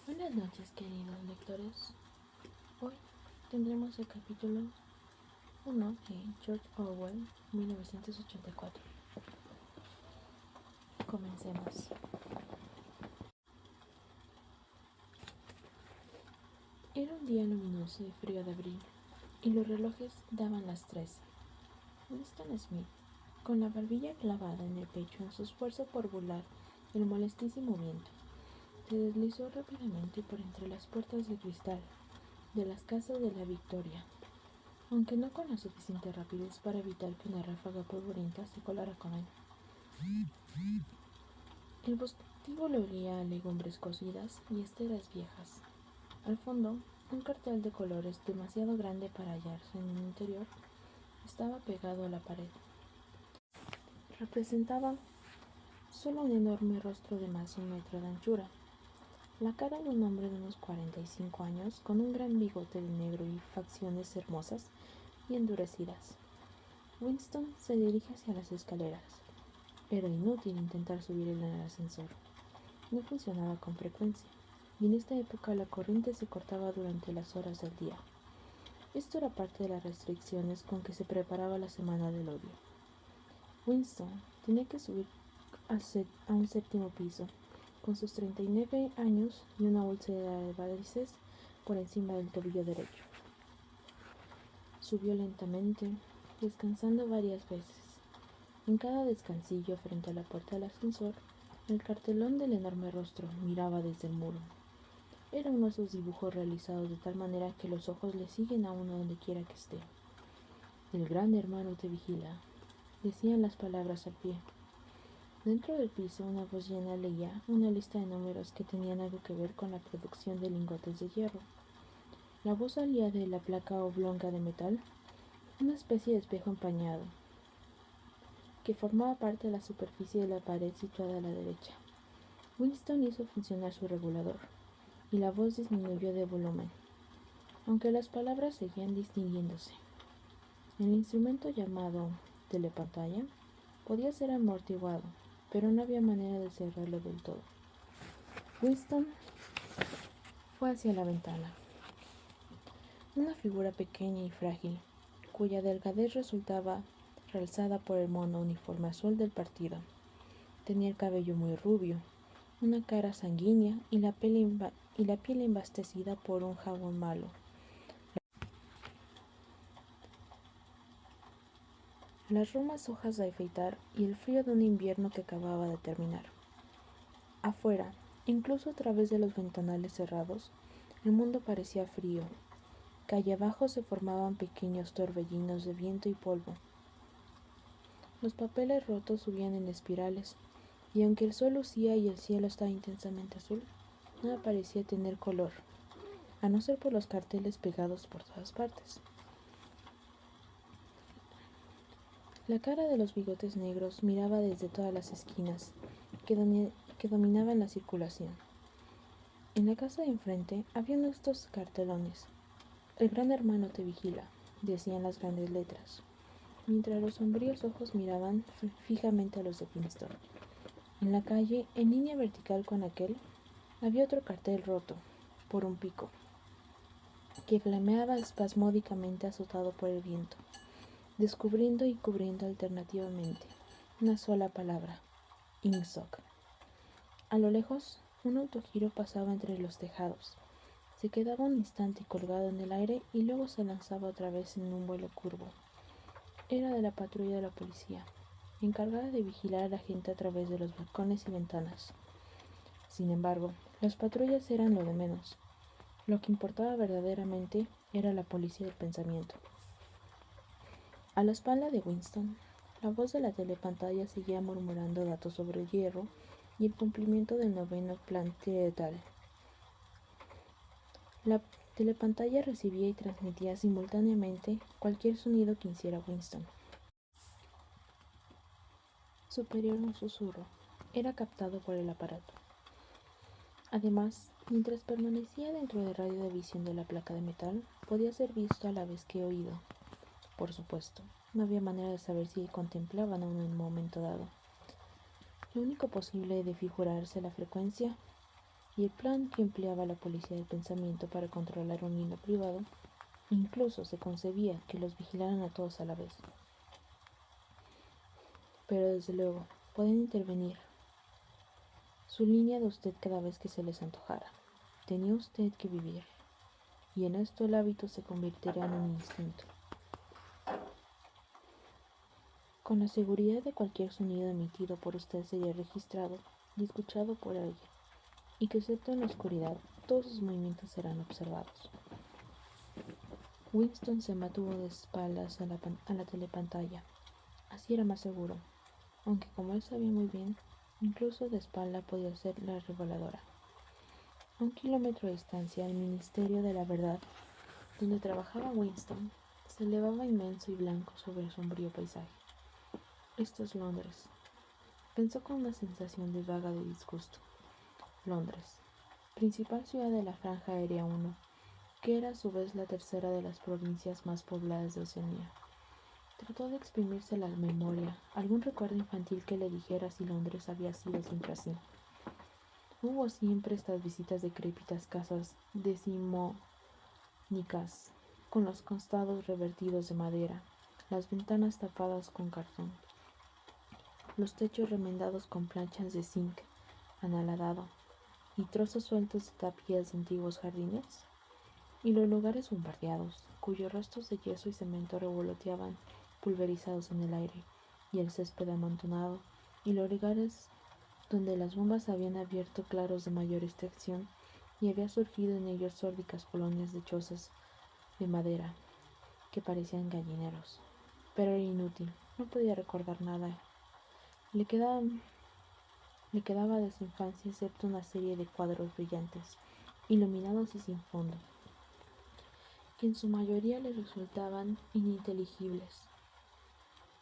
Buenas noches, queridos lectores. Hoy tendremos el capítulo 1 de George Orwell, 1984. Comencemos. Era un día luminoso y frío de abril, y los relojes daban las 3. Winston Smith, con la barbilla clavada en el pecho en su esfuerzo por burlar el molestísimo viento, se deslizó rápidamente por entre las puertas de cristal de las casas de la Victoria, aunque no con la suficiente rapidez para evitar que una ráfaga polvorienta se colara con él. El vestíbulo olía a legumbres cocidas y esteras viejas. Al fondo, un cartel de colores demasiado grande para hallarse en el interior estaba pegado a la pared. Representaba solo un enorme rostro de más de 1 metro de anchura, la cara de un hombre de unos 45 años con un gran bigote de negro y facciones hermosas y endurecidas. Winston se dirige hacia las escaleras. Era inútil intentar subir en el ascensor. No funcionaba con frecuencia, y en esta época la corriente se cortaba durante las horas del día. Esto era parte de las restricciones con que se preparaba la Semana del Odio. Winston tenía que subir a un séptimo piso, con sus 39 años y una bolsa de varices por encima del tobillo derecho. Subió lentamente, descansando varias veces. En cada descansillo frente a la puerta del ascensor, el cartelón del enorme rostro miraba desde el muro. Era uno de esos dibujos realizados de tal manera que los ojos le siguen a uno donde quiera que esté. El gran hermano te vigila, decían las palabras al pie. Dentro del piso, una voz llena leía una lista de números que tenían algo que ver con la producción de lingotes de hierro. La voz salía de la placa oblonga de metal, una especie de espejo empañado, que formaba parte de la superficie de la pared situada a la derecha. Winston hizo funcionar su regulador, y la voz disminuyó de volumen, aunque las palabras seguían distinguiéndose. El instrumento llamado telepantalla podía ser amortiguado, pero no había manera de cerrarlo del todo. Winston fue hacia la ventana. Una figura pequeña y frágil, cuya delgadez resultaba realzada por el mono uniforme azul del partido. Tenía el cabello muy rubio, una cara sanguínea y la piel embastecida por un jabón malo. Las romas hojas de afeitar y el frío de un invierno que acababa de terminar. Afuera, incluso a través de los ventanales cerrados, el mundo parecía frío. Calle abajo se formaban pequeños torbellinos de viento y polvo. Los papeles rotos subían en espirales, y aunque el sol lucía y el cielo estaba intensamente azul, nada parecía tener color, a no ser por los carteles pegados por todas partes. La cara de los bigotes negros miraba desde todas las esquinas que dominaban la circulación. En la casa de enfrente había estos cartelones. El gran hermano te vigila, decían las grandes letras, mientras los sombríos ojos miraban fijamente a los de Winston. En la calle, en línea vertical con aquel, había otro cartel roto, por un pico, que flameaba espasmódicamente azotado por el viento, descubriendo y cubriendo alternativamente una sola palabra: Ingsoc. A lo lejos, un autogiro pasaba entre los tejados. Se quedaba un instante colgado en el aire y luego se lanzaba otra vez en un vuelo curvo. Era de la patrulla de la policía, encargada de vigilar a la gente a través de los balcones y ventanas. Sin embargo, las patrullas eran lo de menos. Lo que importaba verdaderamente era la policía del pensamiento. A la espalda de Winston, la voz de la telepantalla seguía murmurando datos sobre el hierro y el cumplimiento del 9º plan triletal. La telepantalla recibía y transmitía simultáneamente cualquier sonido que hiciera Winston. Superior a un susurro, era captado por el aparato. Además, mientras permanecía dentro del radio de visión de la placa de metal, podía ser visto a la vez que oído. Por supuesto, no había manera de saber si contemplaban aún en un momento dado. Lo único posible de figurarse la frecuencia y el plan que empleaba la policía del pensamiento para controlar un mundo privado, incluso se concebía que los vigilaran a todos a la vez. Pero desde luego, pueden intervenir su línea de usted cada vez que se les antojara. Tenía usted que vivir, y en esto el hábito se convertirá en un instinto. Con la seguridad de cualquier sonido emitido por usted sería registrado y escuchado por alguien, y que excepto en la oscuridad, todos sus movimientos serán observados. Winston se mantuvo de espaldas a la telepantalla. Así era más seguro, aunque como él sabía muy bien, incluso de espalda podía ser la reveladora. A 1 kilómetro de distancia, el Ministerio de la Verdad, donde trabajaba Winston, se elevaba inmenso y blanco sobre el sombrío paisaje. Esto es Londres, pensó con una sensación de vaga de disgusto. Londres, principal ciudad de la Franja Aérea 1, que era a su vez la tercera de las provincias más pobladas de Oceanía. Trató de exprimirse la memoria algún recuerdo infantil que le dijera si Londres había sido siempre así. Hubo siempre estas visitas decrépitas casas decimonónicas, con los costados revertidos de madera, las ventanas tapadas con cartón, los techos remendados con planchas de zinc analadado y trozos sueltos de tapias de antiguos jardines, y los lugares bombardeados, cuyos restos de yeso y cemento revoloteaban pulverizados en el aire, y el césped amontonado, y los lugares donde las bombas habían abierto claros de mayor extracción y había surgido en ellos sórdicas colonias de chozas de madera que parecían gallineros. Pero era inútil, no podía recordar nada. Le quedaba de su infancia excepto una serie de cuadros brillantes, iluminados y sin fondo, que en su mayoría le resultaban ininteligibles.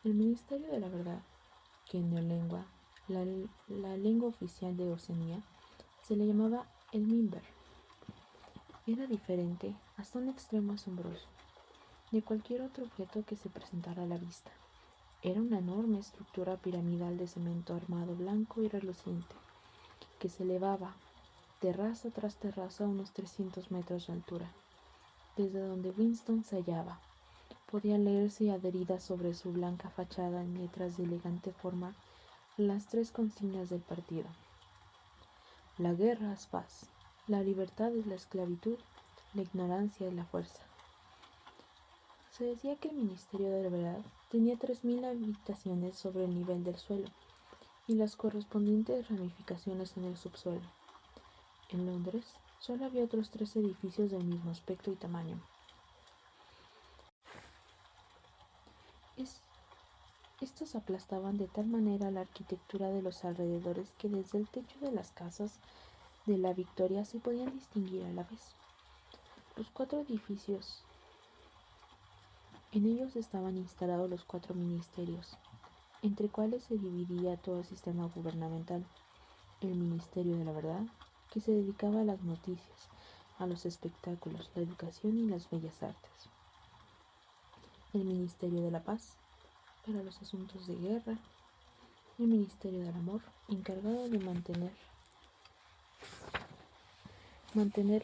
El Ministerio de la Verdad, que en neolengua, la lengua oficial de Oceanía, se le llamaba el Minber, era diferente, hasta un extremo asombroso, de cualquier otro objeto que se presentara a la vista. Era una enorme estructura piramidal de cemento armado blanco y reluciente, que se elevaba, terraza tras terraza, a unos 300 metros de altura. Desde donde Winston se hallaba, podía leerse adherida sobre su blanca fachada en letras de elegante forma las 3 consignas del partido. La guerra es paz, la libertad es la esclavitud, la ignorancia es la fuerza. Se decía que el Ministerio de la Verdad tenía 3000 habitaciones sobre el nivel del suelo y las correspondientes ramificaciones en el subsuelo. En Londres solo había otros 3 edificios del mismo aspecto y tamaño. Estos aplastaban de tal manera la arquitectura de los alrededores que desde el techo de las casas de la Victoria se podían distinguir a la vez. Los 4 edificios. En ellos estaban instalados los 4 ministerios, entre cuales se dividía todo el sistema gubernamental. El Ministerio de la Verdad, que se dedicaba a las noticias, a los espectáculos, la educación y las bellas artes. El Ministerio de la Paz, para los asuntos de guerra. El Ministerio del Amor, encargado de mantener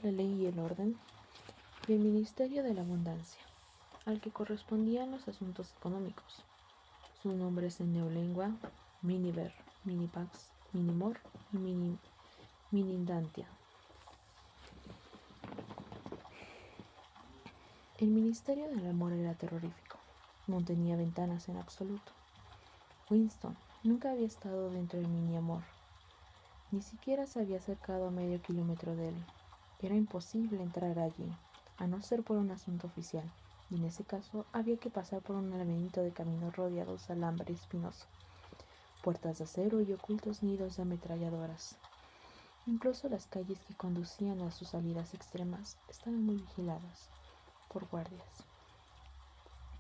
la ley y el orden. Y el Ministerio de la Abundancia, al que correspondían los asuntos económicos. Sus nombres en neolengua: Miniver, Minipax, Minimor y Minindantia. El Ministerio del Amor era terrorífico. No tenía ventanas en absoluto. Winston nunca había estado dentro del mini-amor. Ni siquiera se había acercado a medio kilómetro de él. Era imposible entrar allí, a no ser por un asunto oficial, y en ese caso había que pasar por un laberinto de caminos rodeados de alambre espinoso, puertas de acero y ocultos nidos de ametralladoras. Incluso las calles que conducían a sus salidas extremas estaban muy vigiladas por guardias,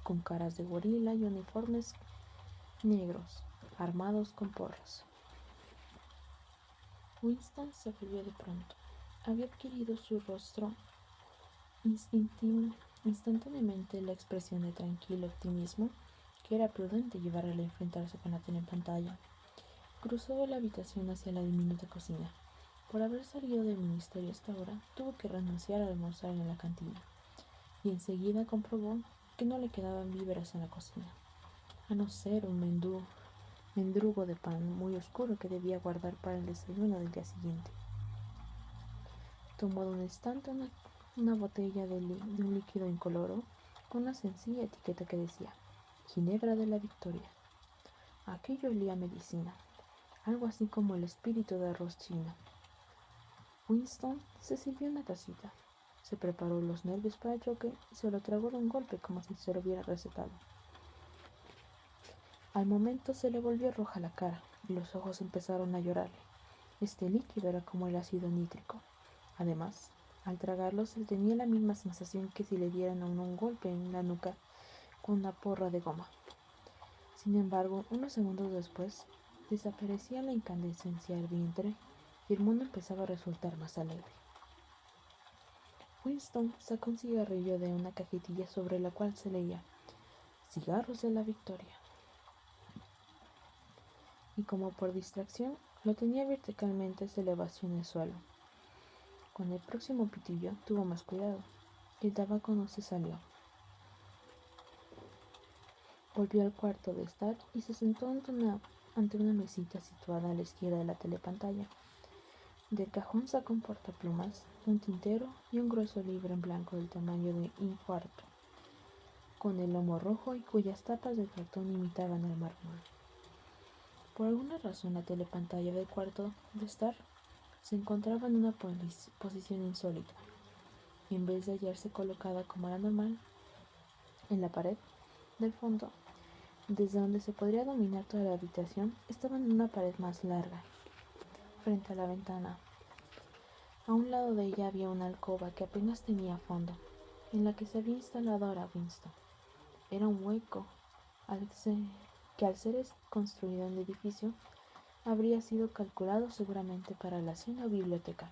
con caras de gorila y uniformes negros, armados con porras. Winston se volvió de pronto. Había adquirido su rostro instantáneamente la expresión de tranquilo optimismo que era prudente llevar al enfrentarse con la telepantalla. Cruzó la habitación hacia la diminuta cocina, Por haber salido del ministerio hasta ahora, tuvo que renunciar a almorzar en la cantina, y enseguida comprobó que no le quedaban víveres en la cocina, a no ser un mendrugo de pan muy oscuro que debía guardar para el desayuno del día siguiente. Tomó de un estante una botella de un líquido incoloro con una sencilla etiqueta que decía Ginebra de la Victoria. Aquello olía a medicina, algo así como el espíritu de arroz chino. Winston se sirvió una tacita, se preparó los nervios para el choque y se lo tragó de un golpe como si se lo hubiera recetado. Al momento se le volvió roja la cara y los ojos empezaron a llorarle. Este líquido era como el ácido nítrico. Además, al tragarlo se tenía la misma sensación que si le dieran a uno un golpe en la nuca con una porra de goma. Sin embargo, unos segundos después, desaparecía la incandescencia del vientre y el mundo empezaba a resultar más alegre. Winston sacó un cigarrillo de una cajetilla sobre la cual se leía Cigarros de la Victoria. Y como por distracción, lo tenía verticalmente hacia elevación en el suelo. Con el próximo pitillo tuvo más cuidado. El tabaco no se salió. Volvió al cuarto de estar y se sentó ante una mesita situada a la izquierda de la telepantalla. Del cajón sacó un portaplumas, un tintero y un grueso libro en blanco del tamaño de infarto, con el lomo rojo y cuyas tapas de cartón imitaban el mármol. Por alguna razón la telepantalla del cuarto de estar se encontraba en una posición insólita. En vez de hallarse colocada como era normal, en la pared del fondo, desde donde se podría dominar toda la habitación, estaba en una pared más larga, frente a la ventana. A un lado de ella había una alcoba que apenas tenía fondo, en la que se había instalado ahora Winston. Era un hueco que al ser construido en el edificio, habría sido calculado seguramente para la cena o biblioteca.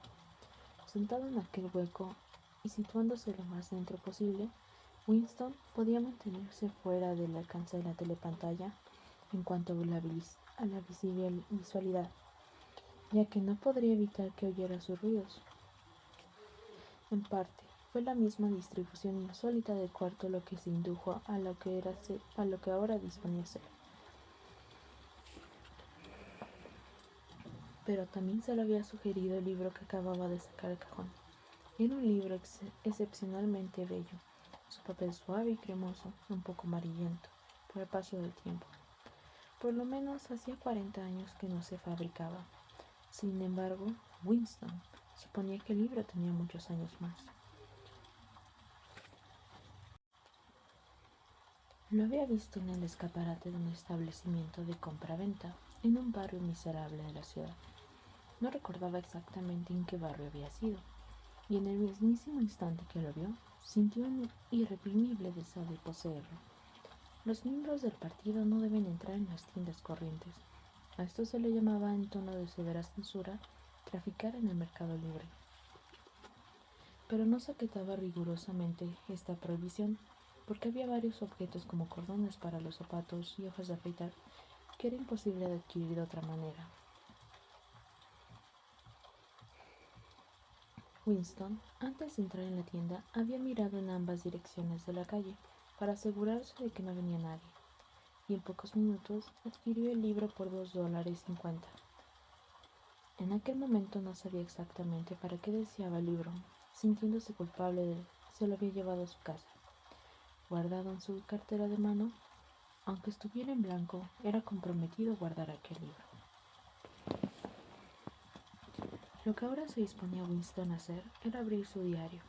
Sentado en aquel hueco y situándose lo más dentro posible, Winston podía mantenerse fuera del alcance de la telepantalla en cuanto a la visualidad, ya que no podría evitar que oyera sus ruidos. En parte, fue la misma distribución insólita del cuarto lo que se indujo a lo que ahora disponía ser. Pero también se lo había sugerido el libro que acababa de sacar del cajón. Era un libro excepcionalmente bello, su papel suave y cremoso, un poco amarillento, por el paso del tiempo. Por lo menos hacía 40 años que no se fabricaba. Sin embargo, Winston suponía que el libro tenía muchos años más. Lo había visto en el escaparate de un establecimiento de compra-venta en un barrio miserable de la ciudad. No recordaba exactamente en qué barrio había sido, y en el mismísimo instante que lo vio, sintió un irreprimible deseo de poseerlo. Los miembros del partido no deben entrar en las tiendas corrientes. A esto se le llamaba, en tono de severa censura, traficar en el mercado libre. Pero no se acataba rigurosamente esta prohibición, porque había varios objetos como cordones para los zapatos y hojas de afeitar que era imposible de adquirir de otra manera. Winston, antes de entrar en la tienda, había mirado en ambas direcciones de la calle para asegurarse de que no venía nadie, y en pocos minutos adquirió el libro por $2.50. En aquel momento no sabía exactamente para qué deseaba el libro. Sintiéndose culpable de él, se lo había llevado a su casa. Guardado en su cartera de mano, aunque estuviera en blanco, era comprometido guardar aquel libro. Lo que ahora se disponía Winston a hacer era abrir su diario.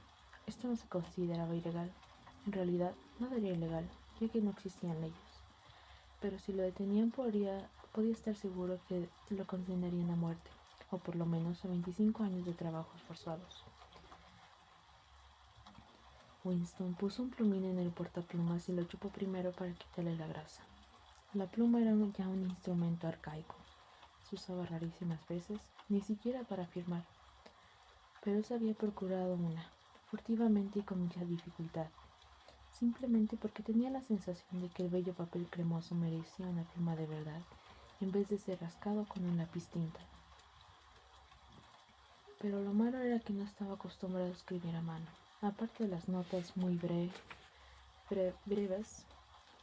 Esto no se consideraba ilegal. En realidad, nada era ilegal, ya que no existían leyes. Pero si lo detenían podía estar seguro que lo condenarían a muerte, o por lo menos a 25 años de trabajos forzados. Winston puso un plumín en el portaplumas y lo chupó primero para quitarle la grasa. La pluma era ya un instrumento arcaico. Se usaba rarísimas veces, ni siquiera para firmar. Pero él se había procurado una, furtivamente y con mucha dificultad, simplemente porque tenía la sensación de que el bello papel cremoso merecía una pluma de verdad, en vez de ser rascado con un lápiz tinta. pero lo malo era que no estaba acostumbrado a escribir a mano. Aparte de las notas muy breves,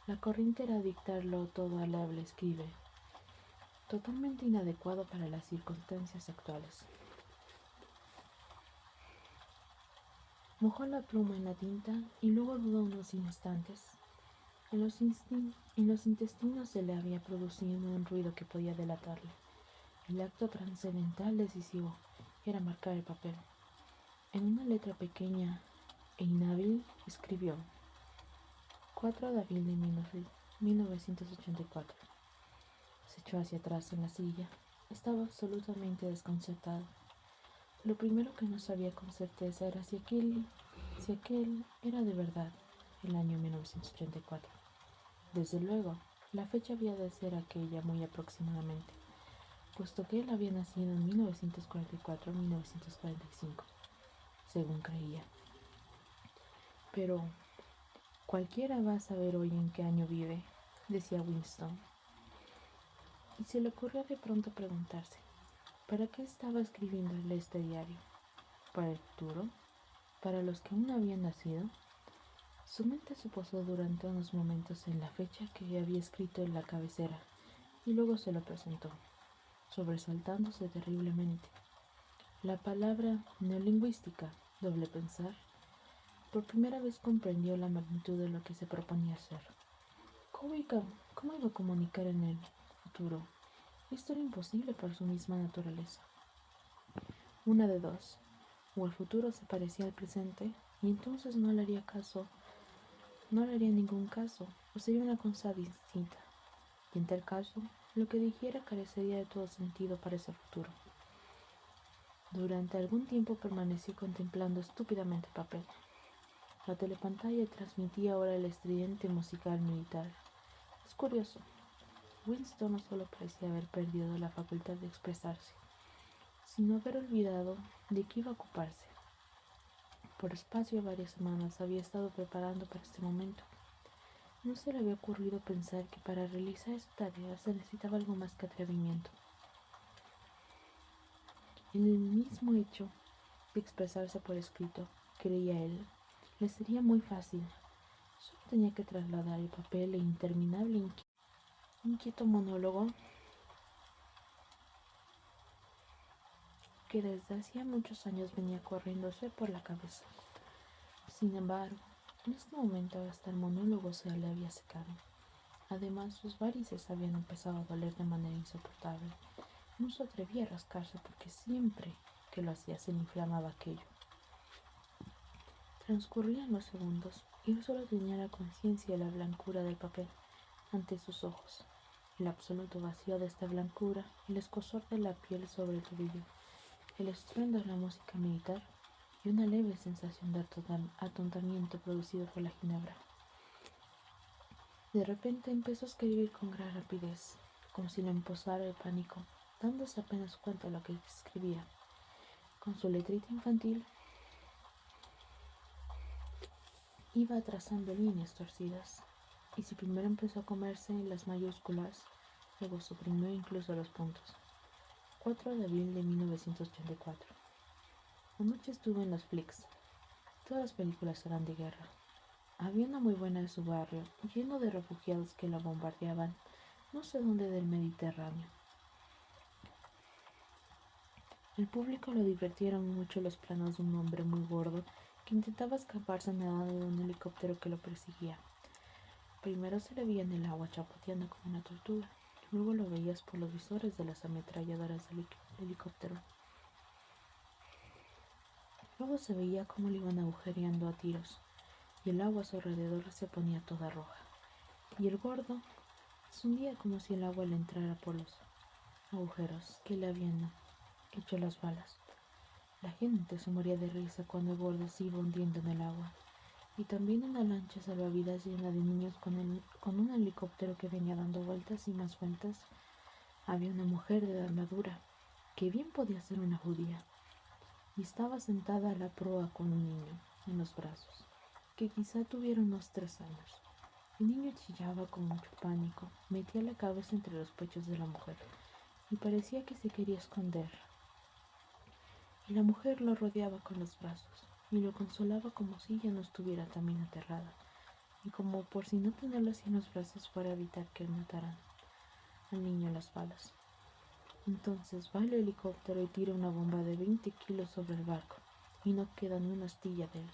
la corriente era dictarlo todo al habla escribe, totalmente inadecuado para las circunstancias actuales. Mojó la pluma en la tinta y luego dudó unos instantes. En los intestinos se le había producido un ruido que podía delatarle. El acto trascendental decisivo era marcar el papel. En una letra pequeña e inhábil escribió 4 de abril de 1984. Se echó hacia atrás en la silla. Estaba absolutamente desconcertado. Lo primero que no sabía con certeza era si aquel era de verdad el año 1984. Desde luego, la fecha había de ser aquella muy aproximadamente, puesto que él había nacido en 1944 o 1945, según creía. Pero cualquiera va a saber hoy en qué año vive, decía Winston. Y se le ocurrió de pronto preguntarse, ¿para qué estaba escribiéndole este diario? ¿Para el futuro? ¿Para los que aún no habían nacido? Su mente se posó durante unos momentos en la fecha que había escrito en la cabecera y luego se lo presentó, sobresaltándose terriblemente. La palabra neolingüística, doble pensar, por primera vez comprendió la magnitud de lo que se proponía hacer. ¿Cómo iba a comunicar en el futuro? Esto era imposible por su misma naturaleza. Una de dos, o el futuro se parecía al presente y entonces no le haría ningún caso, o sería una cosa distinta, y en tal caso, lo que dijera carecería de todo sentido para ese futuro. Durante algún tiempo permaneció contemplando estúpidamente el papel. La telepantalla transmitía ahora el estridente musical militar. Es curioso, Winston no solo parecía haber perdido la facultad de expresarse, sino haber olvidado de qué iba a ocuparse. Por espacio de varias semanas había estado preparando para este momento. No se le había ocurrido pensar que para realizar esta tarea se necesitaba algo más que atrevimiento. En el mismo hecho de expresarse por escrito, creía él, le sería muy fácil. Solo tenía que trasladar el papel e interminable inquieto monólogo que desde hacía muchos años venía corriéndose por la cabeza. Sin embargo, en este momento hasta el monólogo se le había secado. Además, sus varices habían empezado a doler de manera insoportable. No se atrevía a rascarse porque siempre que lo hacía se le inflamaba aquello. Transcurrían los segundos y él solo tenía la conciencia de la blancura del papel ante sus ojos, el absoluto vacío de esta blancura, el escozor de la piel sobre el tobillo, el estruendo de la música militar y una leve sensación de atontamiento producido por la ginebra. De repente empezó a escribir con gran rapidez, como si le emposara el pánico, dándose apenas cuenta de lo que escribía. Con su letrita infantil iba trazando líneas torcidas, y si primero empezó a comerse las mayúsculas, luego suprimió incluso los puntos. 4 de abril de 1984. Anoche estuve en los flicks. Todas las películas eran de guerra. Había una muy buena en su barrio, lleno de refugiados que la bombardeaban, no sé dónde del Mediterráneo. El público lo divirtieron mucho los planos de un hombre muy gordo que intentaba escaparse nadando de un helicóptero que lo perseguía. Primero se le veía en el agua chapoteando como una tortuga, luego lo veías por los visores de las ametralladoras del helicóptero. Luego se veía cómo le iban agujereando a tiros, y el agua a su alrededor se ponía toda roja, y el gordo se hundía como si el agua le entrara por los agujeros que le habían hecho las balas. La gente se moría de risa cuando el gordo se iba hundiendo en el agua, y también una lancha salvavidas llena de niños con un helicóptero que venía dando vueltas y más vueltas. Había una mujer de armadura, que bien podía ser una judía, y estaba sentada a la proa con un niño en los brazos, que quizá tuviera unos 3 años. El niño chillaba con mucho pánico, metía la cabeza entre los pechos de la mujer, y parecía que se quería esconder. y la mujer lo rodeaba con los brazos y lo consolaba como si ella no estuviera también aterrada, y como por si no tenerlo así en los brazos fuera a evitar que mataran al niño a las balas. Entonces va el helicóptero y tira una bomba de 20 kilos sobre el barco, y no queda ni una astilla de él.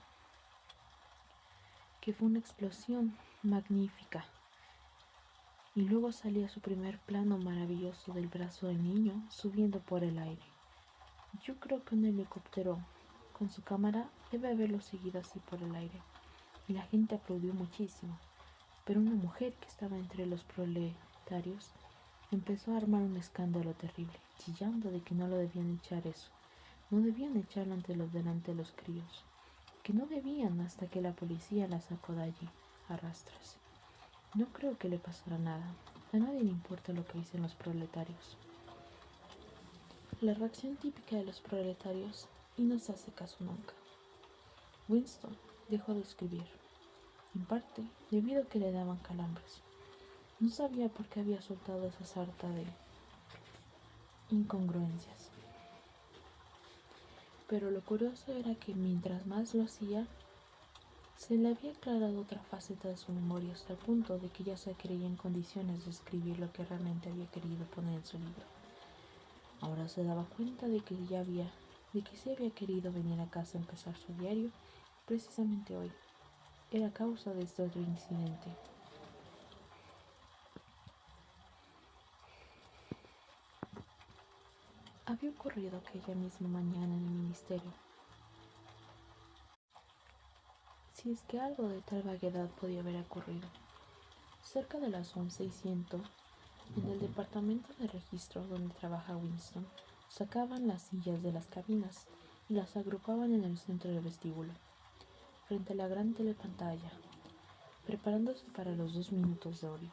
Que fue una explosión magnífica. Y luego salía su primer plano maravilloso del brazo del niño subiendo por el aire. Yo creo que un helicóptero con su cámara debe haberlo seguido así por el aire, y la gente aplaudió muchísimo. Pero una mujer que estaba entre los proletarios empezó a armar un escándalo terrible, chillando de que no lo debían echar eso, no debían echarlo delante de los críos, que no debían hasta que la policía la sacó de allí a rastras. No creo que le pasara nada, a nadie le importa lo que dicen los proletarios. La reacción típica de los proletarios, y no se hace caso nunca. Winston dejó de escribir, en parte debido a que le daban calambres. No sabía por qué había soltado esa sarta de incongruencias. Pero lo curioso era que mientras más lo hacía, se le había aclarado otra faceta de su memoria hasta el punto de que ya se creía en condiciones de escribir lo que realmente había querido poner en su libro. Ahora se daba cuenta de que sí había querido venir a casa a empezar su diario precisamente hoy. Era causa de este otro incidente. Había ocurrido aquella misma mañana en el ministerio. Si es que algo de tal vaguedad podía haber ocurrido. Cerca de las 11:01, en el departamento de registro donde trabaja Winston, sacaban las sillas de las cabinas y las agrupaban en el centro del vestíbulo, frente a la gran telepantalla, preparándose para los 2 minutos de odio.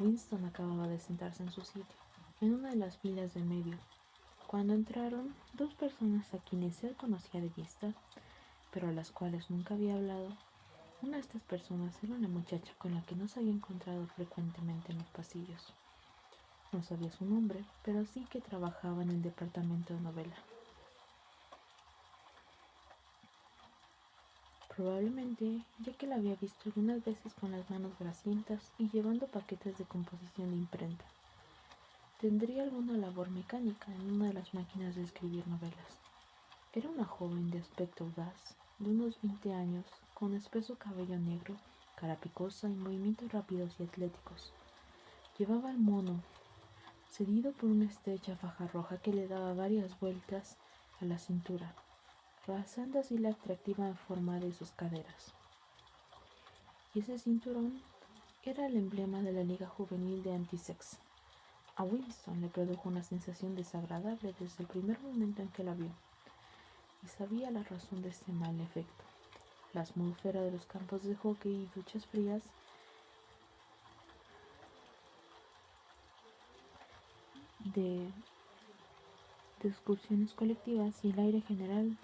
Winston acababa de sentarse en su sitio, en una de las filas del medio, cuando entraron 2 personas a quienes él conocía de vista, pero a las cuales nunca había hablado. Una de estas personas era una muchacha con la que no se había encontrado frecuentemente en los pasillos. No sabía su nombre, pero sí que trabajaba en el departamento de novela. Probablemente, ya que la había visto algunas veces con las manos grasientas y llevando paquetes de composición de imprenta. Tendría alguna labor mecánica en una de las máquinas de escribir novelas. Era una joven de aspecto audaz, de unos 20 años, con espeso cabello negro, cara picosa y movimientos rápidos y atléticos. Llevaba el mono, cedido por una estrecha faja roja que le daba varias vueltas a la cintura, realzando así la atractiva forma de sus caderas. Y ese cinturón era el emblema de la Liga Juvenil de Anti-Sex. A Winston le produjo una sensación desagradable desde el primer momento en que la vio, y sabía la razón de este mal efecto. La atmósfera de los campos de hockey y duchas frías de excursiones colectivas y el aire general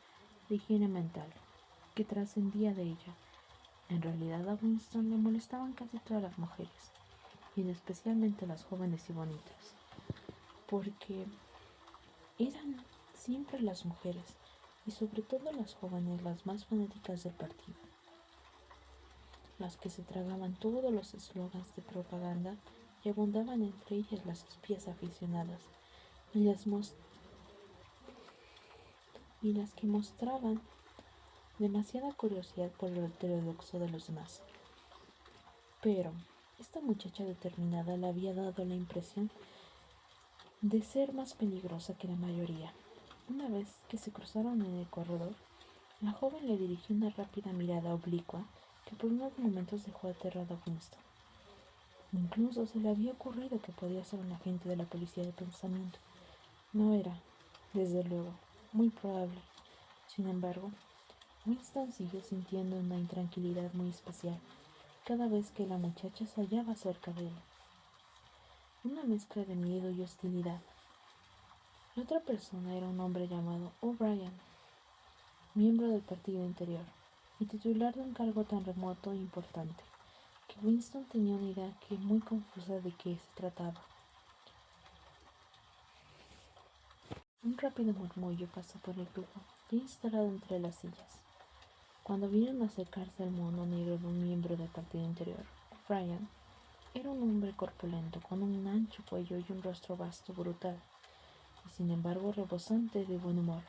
de higiene mental que trascendía de ella. En realidad a Winston le molestaban casi todas las mujeres, y especialmente las jóvenes y bonitas, porque eran siempre las mujeres, y sobre todo las jóvenes, las más fanáticas del partido, las que se tragaban todos los eslogans de propaganda y abundaban entre ellas las espías aficionadas, y las que mostraban demasiada curiosidad por lo heterodoxo de los demás. Pero esta muchacha determinada le había dado la impresión de ser más peligrosa que la mayoría. Una vez que se cruzaron en el corredor, la joven le dirigió una rápida mirada oblicua que por unos momentos dejó aterrado a Winston. Incluso se le había ocurrido que podía ser un agente de la policía de pensamiento. No era, desde luego, muy probable. Sin embargo, Winston siguió sintiendo una intranquilidad muy especial cada vez que la muchacha se hallaba cerca de él. Una mezcla de miedo y hostilidad. La otra persona era un hombre llamado O'Brien, miembro del Partido Interior y titular de un cargo tan remoto e importante que Winston tenía una idea muy confusa de qué se trataba. Un rápido murmullo pasó por el grupo, ya instalado entre las sillas. Cuando vieron acercarse al mono negro de un miembro del partido interior, Brian era un hombre corpulento, con un ancho cuello y un rostro vasto, brutal, y sin embargo rebosante de buen humor.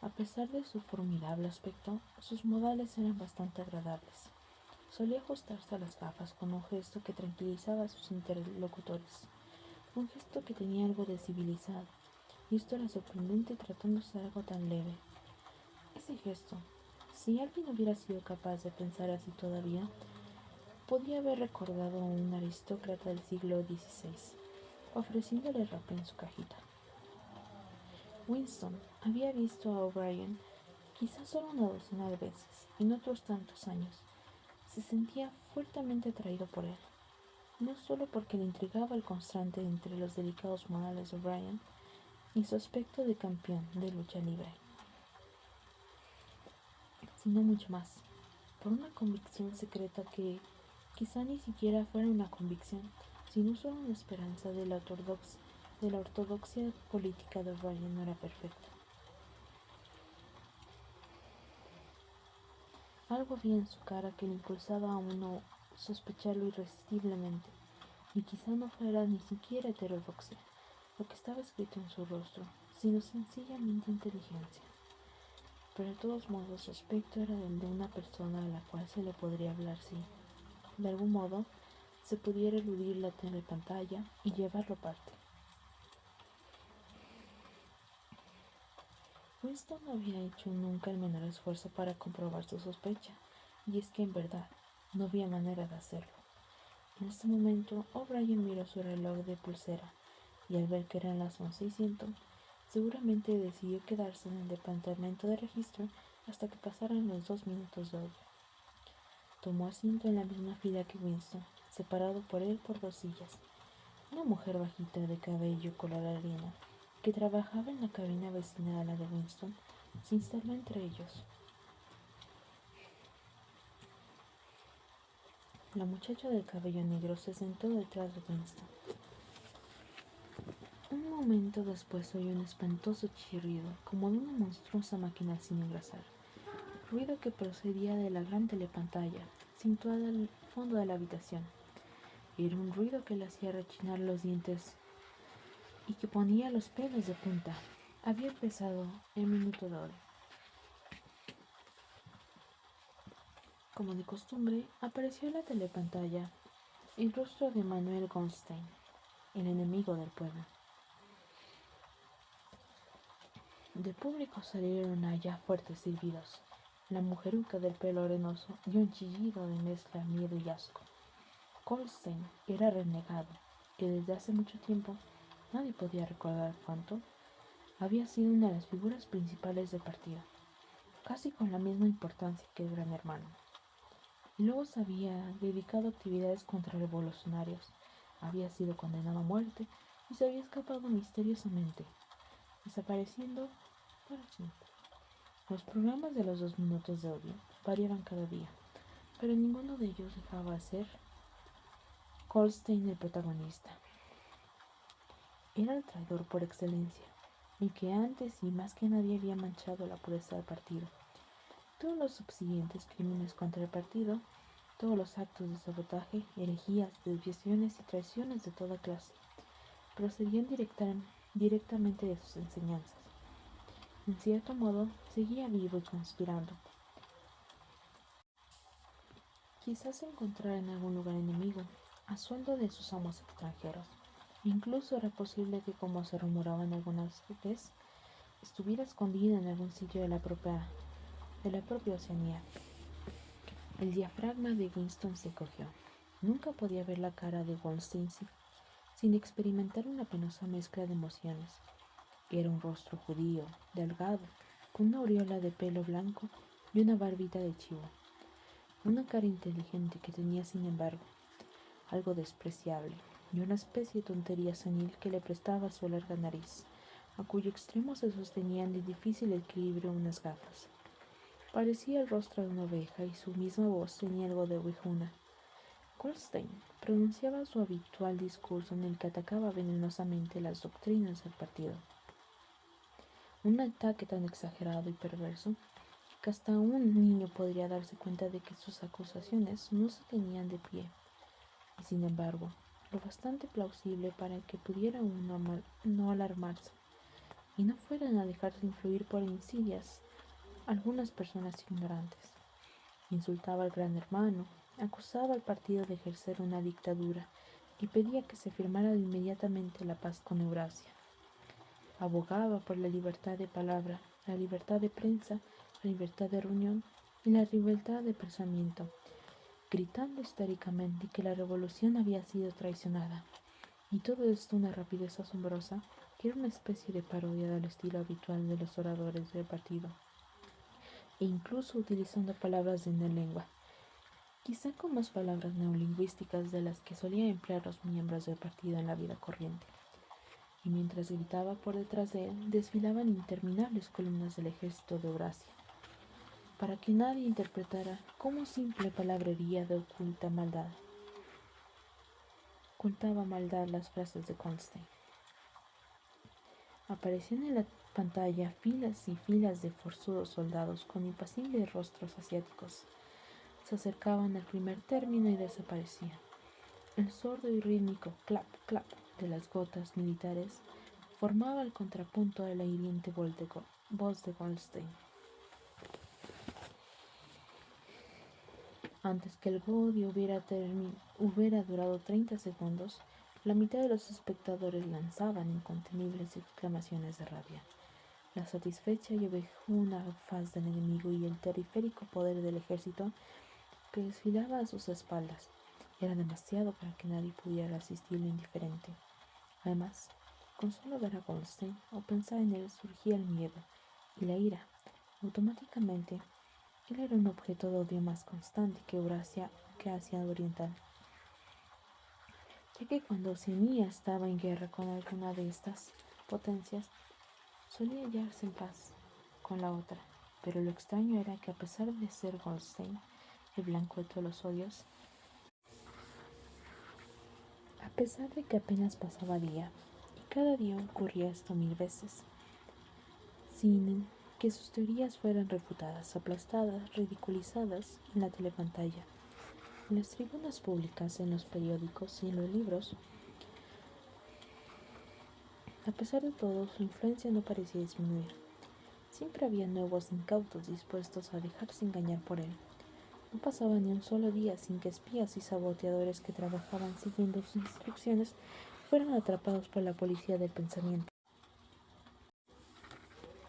A pesar de su formidable aspecto, sus modales eran bastante agradables. Solía ajustarse a las gafas con un gesto que tranquilizaba a sus interlocutores, un gesto que tenía algo de civilizado, y esto era sorprendente tratándose de algo tan leve. Ese gesto, si alguien hubiera sido capaz de pensar así todavía, podía haber recordado a un aristócrata del siglo XVI, ofreciéndole ropa en su cajita. Winston había visto a O'Brien quizás solo una docena de veces, en otros tantos años. Se sentía fuertemente atraído por él, no solo porque le intrigaba el constante entre los delicados modales de O'Brien y su aspecto de campeón de lucha libre, sino mucho más, por una convicción secreta que quizá ni siquiera fuera una convicción, sino solo una esperanza de la ortodoxia política de O'Brien no era perfecta. Algo había en su cara que le impulsaba a uno sospecharlo irresistiblemente, y quizá no fuera ni siquiera heterodoxia, lo que estaba escrito en su rostro, sino sencillamente inteligencia. Pero de todos modos su aspecto era el de una persona a la cual se le podría hablar si, de algún modo, se pudiera eludir la telepantalla y llevarlo aparte. Winston no había hecho nunca el menor esfuerzo para comprobar su sospecha, y es que en verdad no había manera de hacerlo. En este momento, O'Brien miró su reloj de pulsera, y al ver que eran las 11:01, seguramente decidió quedarse en el departamento de registro hasta que pasaran los 2 minutos de obra. Tomó asiento en la misma fila que Winston, separado por él por 2 sillas. Una mujer bajita de cabello color arena, que trabajaba en la cabina vecina a la de Winston, se instaló entre ellos. La muchacha del cabello negro se sentó detrás de Winston. Un momento después oyó un espantoso chirrido, como de una monstruosa máquina sin engrasar, ruido que procedía de la gran telepantalla, situada al fondo de la habitación. Era un ruido que le hacía rechinar los dientes y que ponía los pelos de punta. Había empezado el minuto de oro. Como de costumbre, apareció en la telepantalla el rostro de Manuel Goldstein, el enemigo del pueblo. Del público salieron allá fuertes silbidos. La mujeruca del pelo arenoso dio un chillido de mezcla miedo y asco. Goldstein era renegado, que desde hace mucho tiempo, nadie podía recordar cuánto, había sido una de las figuras principales del partido, casi con la misma importancia que el Gran Hermano. Y luego se había dedicado a actividades contrarrevolucionarias, había sido condenado a muerte y se había escapado misteriosamente, desapareciendo para siempre. Los programas de los 2 minutos de odio variaban cada día, pero ninguno de ellos dejaba de ser Goldstein el protagonista. Era el traidor por excelencia, el que antes y más que nadie había manchado la pureza del partido. Todos los subsiguientes crímenes contra el partido, todos los actos de sabotaje, herejías, desviaciones y traiciones de toda clase, procedían directamente de sus enseñanzas. En cierto modo, seguía vivo y conspirando. Quizás se encontrara en algún lugar enemigo, a sueldo de sus amos extranjeros. Incluso era posible que, como se rumoraban algunas veces, estuviera escondido en algún sitio de la propia Oceanía. El diafragma de Winston se cogió. Nunca podía ver la cara de Goldstein sin experimentar una penosa mezcla de emociones. Era un rostro judío, delgado, con una aureola de pelo blanco y una barbita de chivo. Una cara inteligente que tenía, sin embargo, algo despreciable, y una especie de tontería senil que le prestaba su larga nariz, a cuyo extremo se sostenían de difícil equilibrio unas gafas. Parecía el rostro de una oveja y su misma voz tenía algo de ovejuna. Goldstein pronunciaba su habitual discurso en el que atacaba venenosamente las doctrinas del partido. Un ataque tan exagerado y perverso que hasta un niño podría darse cuenta de que sus acusaciones no se tenían de pie, y sin embargo, lo bastante plausible para que pudiera uno no alarmarse y no fueran a dejarse influir por insidias algunas personas ignorantes. Insultaba al Gran Hermano, acusaba al partido de ejercer una dictadura y pedía que se firmara inmediatamente la paz con Eurasia. Abogaba por la libertad de palabra, la libertad de prensa, la libertad de reunión y la libertad de pensamiento, gritando históricamente que la revolución había sido traicionada, y todo esto una rapidez asombrosa que era una especie de parodia del estilo habitual de los oradores del partido, e incluso utilizando palabras de neolengua, quizá con más palabras neolingüísticas de las que solían emplear los miembros del partido en la vida corriente. Y mientras gritaba por detrás de él, desfilaban interminables columnas del ejército de Eurasia, para que nadie interpretara como simple palabrería de ocultaba maldad las frases de Goldstein. Aparecían en la pantalla filas y filas de forzudos soldados con impasibles rostros asiáticos. Se acercaban al primer término y desaparecían. El sordo y rítmico clap, clap de las gotas militares formaba el contrapunto de la hiriente voz de Goldstein. Antes que el godio hubiera durado 30 segundos, la mitad de los espectadores lanzaban incontenibles exclamaciones de rabia. La satisfecha y ovejuna faz del enemigo y el periférico poder del ejército que desfilaba a sus espaldas era demasiado para que nadie pudiera asistirle indiferente. Además, con solo ver a Goldstein o pensar en él surgía el miedo y la ira. Automáticamente, él era un objeto de odio más constante que Asia Oriental, ya que cuando Oceanía estaba en guerra con alguna de estas potencias, solía hallarse en paz con la otra. Pero lo extraño era que a pesar de ser Goldstein el blanco de todos los odios, a pesar de que apenas pasaba día, y cada día ocurría esto 1000 veces, sin que sus teorías fueran refutadas, aplastadas, ridiculizadas en la telepantalla, en las tribunas públicas, en los periódicos y en los libros. A pesar de todo, su influencia no parecía disminuir. Siempre había nuevos incautos dispuestos a dejarse engañar por él. No pasaba ni un solo día sin que espías y saboteadores que trabajaban siguiendo sus instrucciones fueran atrapados por la policía del pensamiento.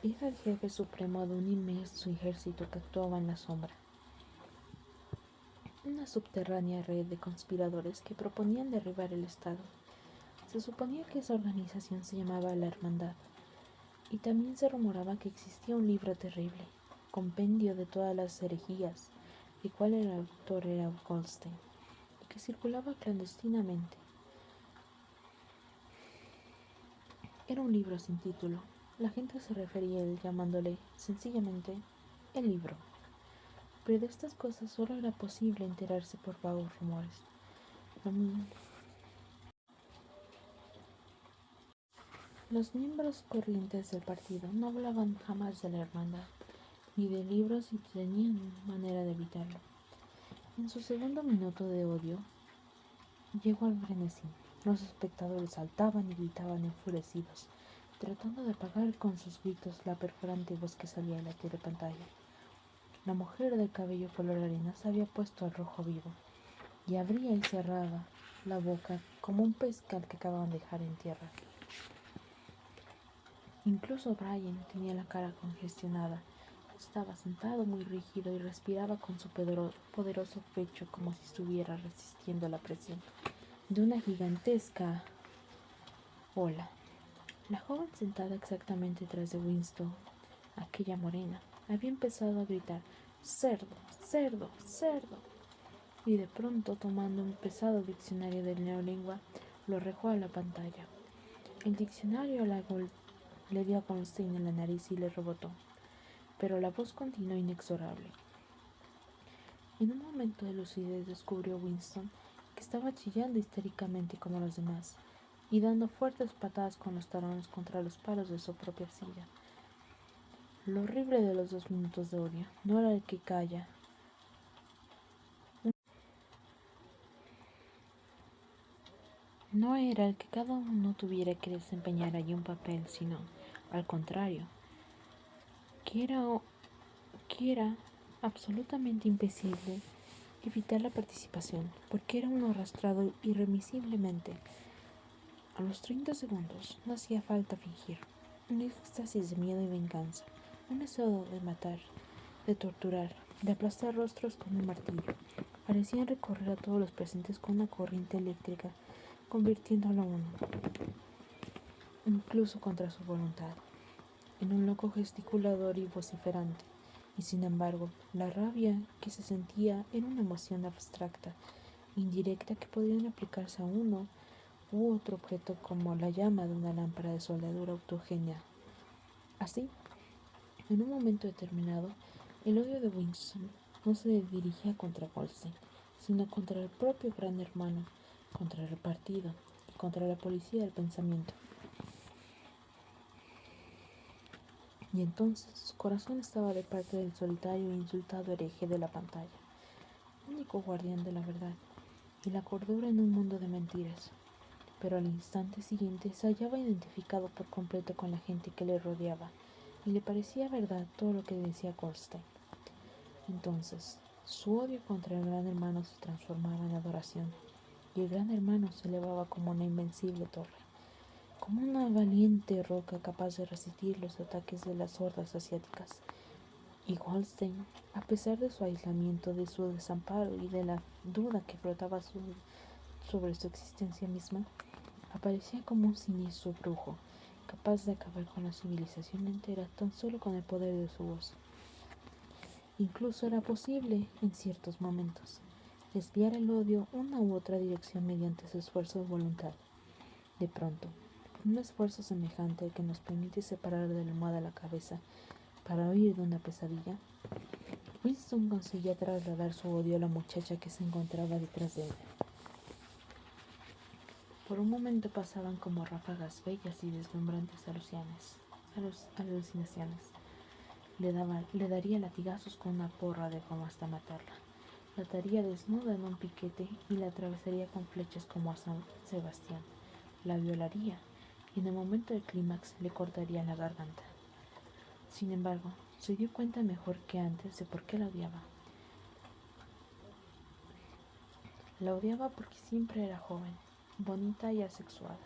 Era el jefe supremo de un inmenso ejército que actuaba en la sombra. Una subterránea red de conspiradores que proponían derribar el Estado. Se suponía que esa organización se llamaba la Hermandad, y también se rumoraba que existía un libro terrible, compendio de todas las herejías, el cual el autor era Goldstein, y que circulaba clandestinamente. Era un libro sin título. La gente se refería a él llamándole, sencillamente, el libro. Pero de estas cosas solo era posible enterarse por vagos rumores. Los miembros corrientes del partido no hablaban jamás de la hermandad, ni de libros y tenían manera de evitarlo. En su segundo minuto de odio, llegó al frenesí. Los espectadores saltaban y gritaban enfurecidos, tratando de apagar con sus gritos la perforante voz que salía de la telepantalla. La mujer del cabello color arena se había puesto al rojo vivo, y abría y cerraba la boca como un pez que acababan de dejar en tierra. Incluso Brian tenía la cara congestionada. Estaba sentado muy rígido y respiraba con su poderoso pecho como si estuviera resistiendo la presión de una gigantesca ola. La joven sentada exactamente detrás de Winston, aquella morena, había empezado a gritar «¡Cerdo! ¡Cerdo! ¡Cerdo!» y de pronto, tomando un pesado diccionario de neolengua, lo arrojó a la pantalla. El diccionario le dio a Goldstein en la nariz y le rebotó, pero la voz continuó inexorable. En un momento de lucidez descubrió Winston que estaba chillando histéricamente como los demás y dando fuertes patadas con los talones contra los palos de su propia silla. Lo horrible de los 2 minutos de odio no era el que calla. No era el que cada uno tuviera que desempeñar allí un papel, sino, al contrario, que era absolutamente imposible evitar la participación, porque era uno arrastrado irremisiblemente. A los 30 segundos no hacía falta fingir. Un éxtasis de miedo y venganza, un deseo de matar, de torturar, de aplastar rostros con un martillo, parecían recorrer a todos los presentes con una corriente eléctrica, convirtiéndolo a uno, incluso contra su voluntad, en un loco gesticulador y vociferante. Y sin embargo, la rabia que se sentía era una emoción abstracta, indirecta, que podía aplicarse a uno u otro objeto como la llama de una lámpara de soldadura autogénea. Así, en un momento determinado, el odio de Winston no se dirigía contra Goldstein, sino contra el propio Gran Hermano, contra el partido y contra la policía del pensamiento. Y entonces su corazón estaba de parte del solitario e insultado hereje de la pantalla, único guardián de la verdad y la cordura en un mundo de mentiras. Pero al instante siguiente se hallaba identificado por completo con la gente que le rodeaba, y le parecía verdad todo lo que decía Goldstein. Entonces, su odio contra el Gran Hermano se transformaba en adoración, y el Gran Hermano se elevaba como una invencible torre, como una valiente roca capaz de resistir los ataques de las hordas asiáticas. Y Goldstein, a pesar de su aislamiento, de su desamparo y de la duda que flotaba sobre su existencia misma, aparecía como un siniestro brujo, capaz de acabar con la civilización entera tan solo con el poder de su voz. Incluso era posible, en ciertos momentos, desviar el odio una u otra dirección mediante su esfuerzo de voluntad. De pronto, por un esfuerzo semejante al que nos permite separar de la almohada la cabeza para huir de una pesadilla, Winston conseguía trasladar su odio a la muchacha que se encontraba detrás de él. Por un momento pasaban como ráfagas bellas y deslumbrantes alucinaciones. Le daría latigazos con una porra de goma hasta matarla. La ataría desnuda en un piquete y la atravesaría con flechas como a San Sebastián. La violaría y en el momento del clímax le cortaría la garganta. Sin embargo, se dio cuenta mejor que antes de por qué la odiaba. La odiaba porque siempre era joven, bonita y asexuada,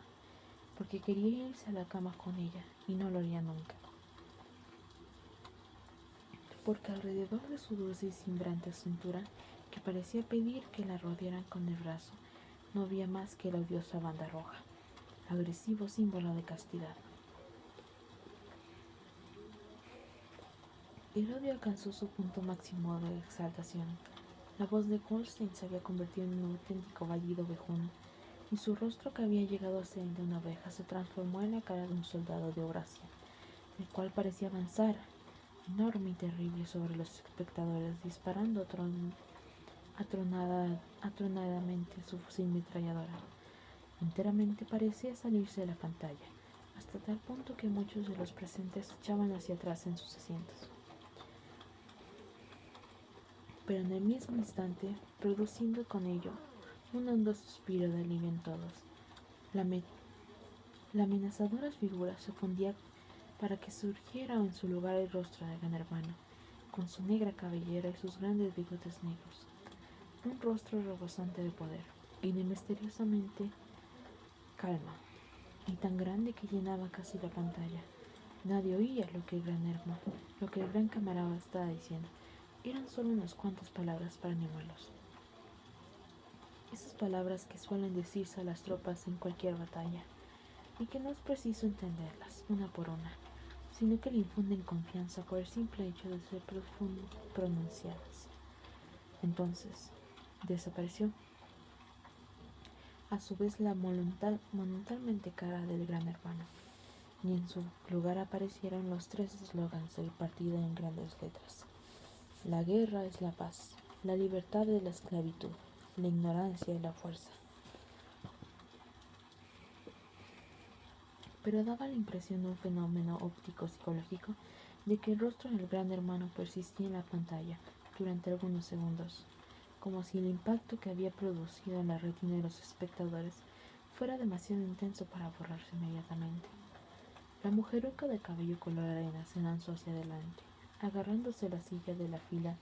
porque quería irse a la cama con ella y no lo haría nunca, porque alrededor de su dulce y cimbrante cintura, que parecía pedir que la rodearan con el brazo, no había más que la odiosa banda roja, agresivo símbolo de castidad. El odio alcanzó su punto máximo de exaltación. La voz de Goldstein se había convertido en un auténtico vahido ovejuno, y su rostro, que había llegado a ser el de una oveja, se transformó en la cara de un soldado de Eurasia, el cual parecía avanzar, enorme y terrible, sobre los espectadores, disparando atronadamente su fusil metralladora. Enteramente parecía salirse de la pantalla, hasta tal punto que muchos de los presentes se echaban hacia atrás en sus asientos. Pero en el mismo instante, produciendo con ello un hondo suspiro de alivio en todos, la amenazadora figura se fundía para que surgiera en su lugar el rostro del Gran Hermano, con su negra cabellera y sus grandes bigotes negros, un rostro rebosante de poder y de misteriosamente calma, y tan grande que llenaba casi la pantalla. Nadie oía lo que el gran camarada estaba diciendo. Eran solo unas cuantas palabras para animarlos. Esas palabras que suelen decirse a las tropas en cualquier batalla, y que no es preciso entenderlas una por una, sino que le infunden confianza por el simple hecho de ser pronunciadas. Entonces, desapareció. A su vez, la monumentalmente cara del Gran Hermano, y en su lugar aparecieron los 3 eslogans del partido en grandes letras: la guerra es la paz, la libertad es la esclavitud, la ignorancia es la fuerza. Pero daba la impresión de un fenómeno óptico psicológico de que el rostro del gran hermano persistía en la pantalla durante algunos segundos, como si el impacto que había producido en la retina de los espectadores fuera demasiado intenso para borrarse inmediatamente. La mujeruca de cabello color arena se lanzó hacia adelante, agarrándose la silla de la fila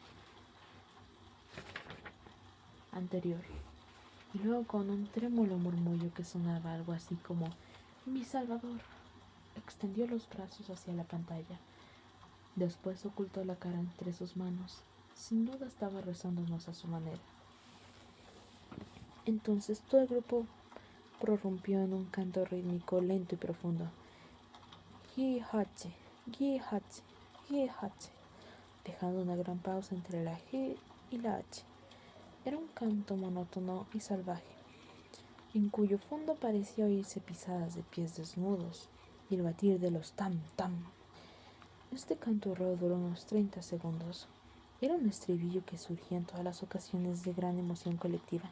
anterior, y luego con un trémulo murmullo que sonaba algo así como «¡Mi Salvador!», extendió los brazos hacia la pantalla. Después ocultó la cara entre sus manos. Sin duda estaba rezándonos a su manera. Entonces todo el grupo prorrumpió en un canto rítmico lento y profundo. Gi-hache, gi-hache, gi-hache, dejando una gran pausa entre la G y la H. Era un canto monótono y salvaje, en cuyo fondo parecía oírse pisadas de pies desnudos y el batir de los tam-tam. Este canturreo duró unos 30 segundos. Era un estribillo que surgía en todas las ocasiones de gran emoción colectiva.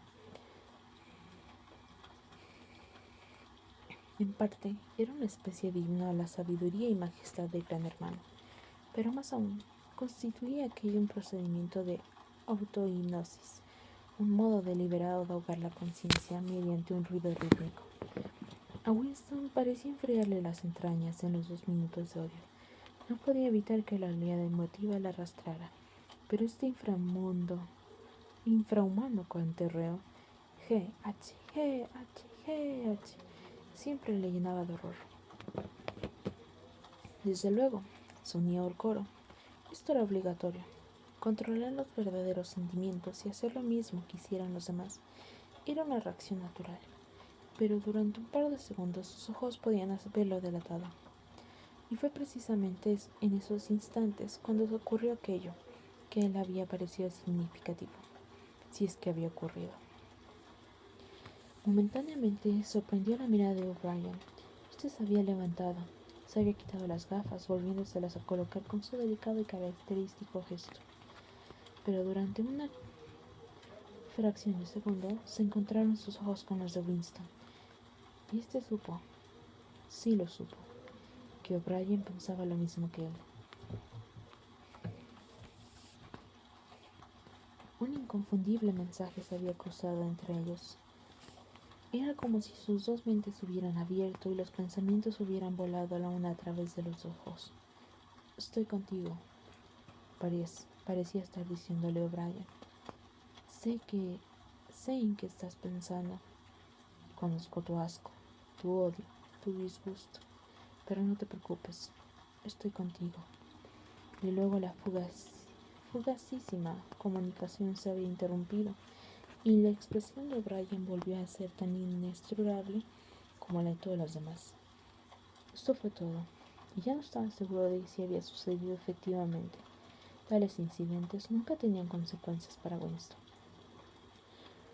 En parte, era una especie de himno a la sabiduría y majestad del gran hermano, pero más aún, constituía aquello un procedimiento de autohipnosis, un modo deliberado de ahogar la conciencia mediante un ruido rítmico. A Winston parecía enfriarle las entrañas en los 2 minutos de odio. No podía evitar que la oleada emotiva la arrastrara, pero este infrahumano canturreo, G-H, G-H, G-H, siempre le llenaba de horror. Desde luego, se unía al coro. Esto era obligatorio. Controlar los verdaderos sentimientos y hacer lo mismo que hicieran los demás era una reacción natural, pero durante un par de segundos sus ojos podían verlo delatado. Y fue precisamente en esos instantes cuando ocurrió aquello que a él había parecido significativo, si es que había ocurrido. Momentáneamente sorprendió la mirada de O'Brien. Este se había levantado, se había quitado las gafas, volviéndoselas a colocar con su delicado y característico gesto. Pero durante una fracción de segundo se encontraron sus ojos con los de Winston, y este supo, sí lo supo, que O'Brien pensaba lo mismo que él. Un inconfundible mensaje se había cruzado entre ellos. Era como si sus dos mentes se hubieran abierto y los pensamientos hubieran volado a la una a través de los ojos. «Estoy contigo», parecía estar diciéndole O'Brien. Sé en qué estás pensando. Conozco tu asco, tu odio, tu disgusto, pero no te preocupes, estoy contigo». Y luego la fugacísima comunicación se había interrumpido, y la expresión de O'Brien volvió a ser tan inexorable como la de todos los demás. Esto fue todo, y ya no estaba seguro de si había sucedido efectivamente. Tales incidentes nunca tenían consecuencias para Winston.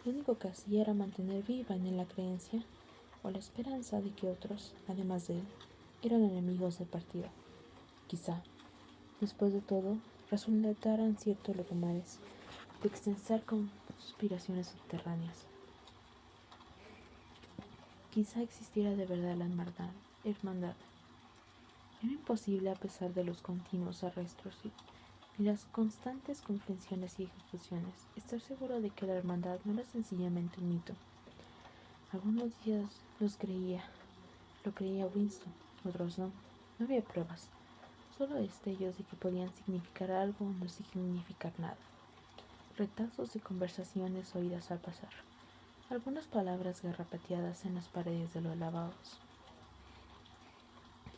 Lo único que hacía era mantener viva en él la creencia o la esperanza de que otros, además de él, eran enemigos del partido. Quizá, después de todo, resultaran ciertos rumores de extensar conspiraciones subterráneas. Quizá existiera de verdad la hermandad. Era imposible, a pesar de los continuos arrestos y las constantes confesiones y ejecuciones, estar seguro de que la hermandad no era sencillamente un mito. Algunos días lo creía Winston, otros no. No había pruebas, solo destellos de que podían significar algo o no significar nada. Retazos de conversaciones oídas al pasar, algunas palabras garrapateadas en las paredes de los lavabos.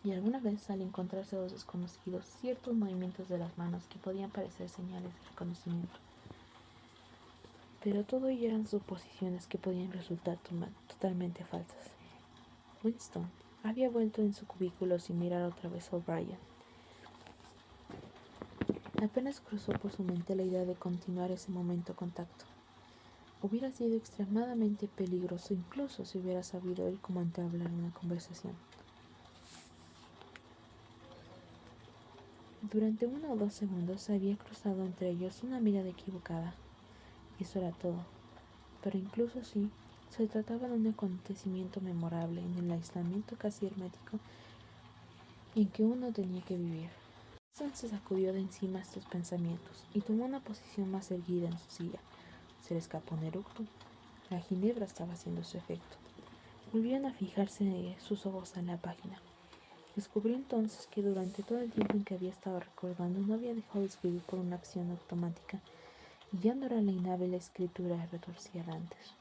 Y alguna vez, al encontrarse a dos desconocidos, ciertos movimientos de las manos que podían parecer señales de reconocimiento. Pero todo ello eran suposiciones que podían resultar totalmente falsas. Winston había vuelto en su cubículo sin mirar otra vez a O'Brien. Apenas cruzó por su mente la idea de continuar ese momento contacto. Hubiera sido extremadamente peligroso incluso si hubiera sabido él cómo entablar una conversación. Durante 1 o 2 segundos se había cruzado entre ellos una mirada equivocada, y eso era todo. Pero incluso así, se trataba de un acontecimiento memorable en el aislamiento casi hermético en que uno tenía que vivir. Winston se sacudió de encima estos pensamientos y tomó una posición más erguida en su silla. Se le escapó un eructo. La ginebra estaba haciendo su efecto. Volvieron a fijarse sus ojos en la página. Descubrió entonces que durante todo el tiempo en que había estado recordando no había dejado de escribir por una acción automática, y ya no era la inhábil escritura retorcida de antes.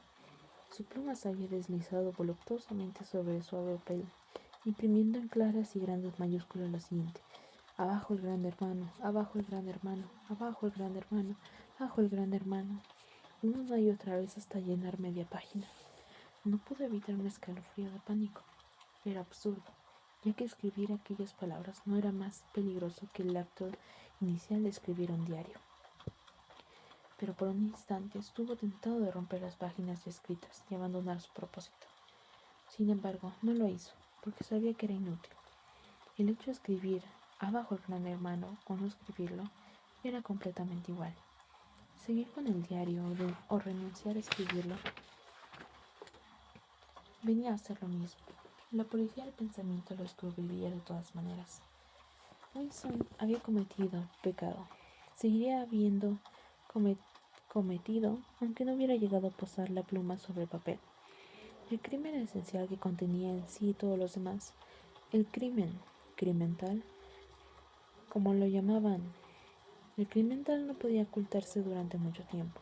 Su pluma se había deslizado voluptuosamente sobre el suave papel, imprimiendo en claras y grandes mayúsculas lo siguiente: abajo el gran hermano, abajo el gran hermano, abajo el gran hermano, abajo el gran hermano, una y otra vez hasta llenar media página. No pude evitar un escalofrío de pánico. Era absurdo, ya que escribir aquellas palabras no era más peligroso que el acto inicial de escribir un diario. Pero por un instante estuvo tentado de romper las páginas ya escritas y abandonar su propósito. Sin embargo, no lo hizo, porque sabía que era inútil. El hecho de escribir abajo el gran hermano o no escribirlo era completamente igual. Seguir con el diario o renunciar a escribirlo venía a ser lo mismo. La policía del pensamiento lo descubriría de todas maneras. Winston había cometido pecado. Seguiría habiendo cometido, aunque no hubiera llegado a posar la pluma sobre el papel. El crimen esencial que contenía en sí todos los demás, el crimental, como lo llamaban, el crimental no podía ocultarse durante mucho tiempo.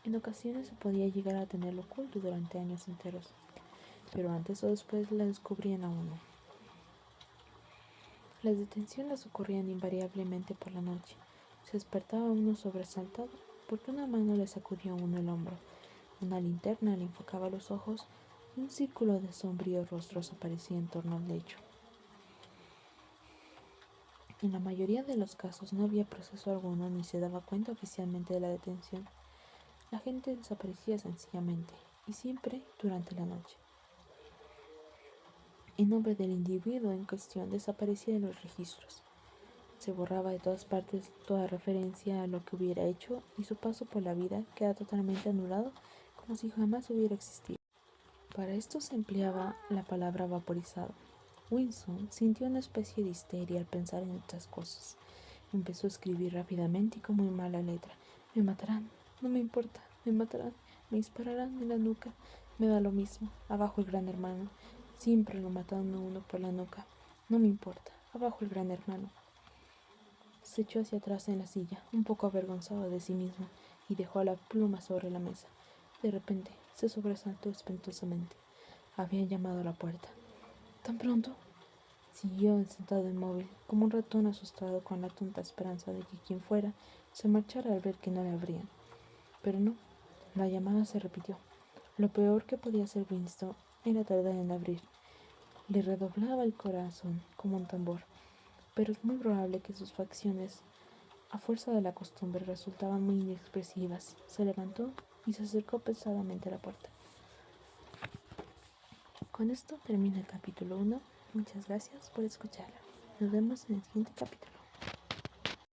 En ocasiones se podía llegar a tenerlo oculto durante años enteros, pero antes o después la descubrían a uno. Las detenciones ocurrían invariablemente por la noche. Se despertaba uno sobresaltado porque una mano le sacudía a uno el hombro, una linterna le enfocaba los ojos y un círculo de sombríos rostros aparecía en torno al lecho. En la mayoría de los casos no había proceso alguno ni se daba cuenta oficialmente de la detención. La gente desaparecía sencillamente y siempre durante la noche. El nombre del individuo en cuestión desaparecía de los registros. Se borraba de todas partes toda referencia a lo que hubiera hecho y su paso por la vida queda totalmente anulado, como si jamás hubiera existido. Para esto se empleaba la palabra vaporizado. Winston sintió una especie de histeria al pensar en estas cosas. Empezó a escribir rápidamente y con muy mala letra. Me matarán, no me importa, me matarán, me dispararán en la nuca, me da lo mismo, abajo el gran hermano, siempre lo matan a uno por la nuca, no me importa, abajo el gran hermano. Se echó hacia atrás en la silla, un poco avergonzado de sí mismo, y dejó la pluma sobre la mesa. De repente, se sobresaltó espantosamente. Habían llamado a la puerta. ¿Tan pronto? Siguió sentado inmóvil, como un ratón asustado con la tonta esperanza de que quien fuera se marchara al ver que no le abrían. Pero no, la llamada se repitió. Lo peor que podía hacer Winston era tardar en abrir. Le redoblaba el corazón como un tambor, pero es muy probable que sus facciones, a fuerza de la costumbre, resultaban muy inexpresivas. Se levantó y se acercó pesadamente a la puerta. Con esto termina el capítulo 1. Muchas gracias por escucharlo. Nos vemos en el siguiente capítulo.